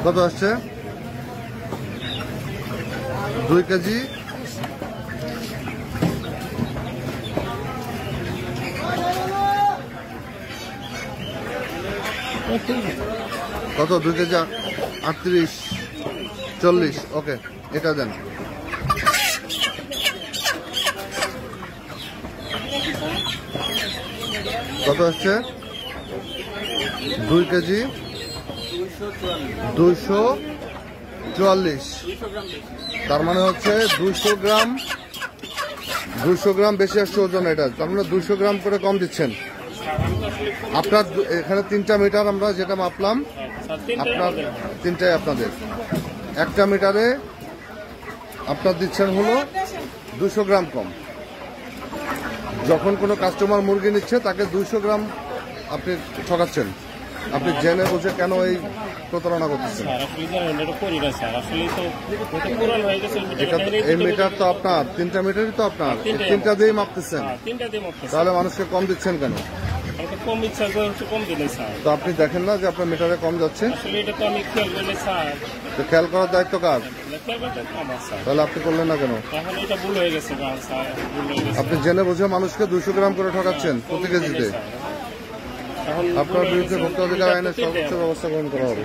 কত আসছে? 2 কেজি কত? 2 কেজি 38, 40। ওকে, এটা দেন। কত আসছে? 2 কেজি 244। তার মানে হচ্ছে 200 গ্রাম বেশি আসছে ওজন। এটা তার মানে 200 গ্রাম করে কম দিচ্ছেন। আপনার এখানে 3টা মিটার আমরা যেটা মাপলাম, আপনার 3টাই আপনাদের। 1টা মিটারে আপনার দিচ্ছেন হলো 200 গ্রাম কম। যখন কোনো কাস্টমার মুরগি নিচ্ছে তাকে 200 গ্রাম আপনি ঠকাচ্ছেন। আপনি জেনে বুঝে কেন এই প্রতারণা করতেছেন? এই মিটার তো আপনার, 3টা মিটারই তো আপনার, 3টা দিয়েই মাপতেছেন। তাহলে মানুষকে কম দিচ্ছেন কেন? তো আপনি দেখেন না যে আপনার মিটারে কম যাচ্ছে? তো খেয়াল করার দায়িত্ব কার? তাহলে আপনি করলেন না কেন? আপনি জেনে বুঝে মানুষকে 200 গ্রাম করে ঠকাচ্ছেন প্রতি কেজিতে। আপনার বিরুদ্ধে ভোক্তা অধিকার আইনের সর্বোচ্চ ব্যবস্থা গ্রহণ করা হবে।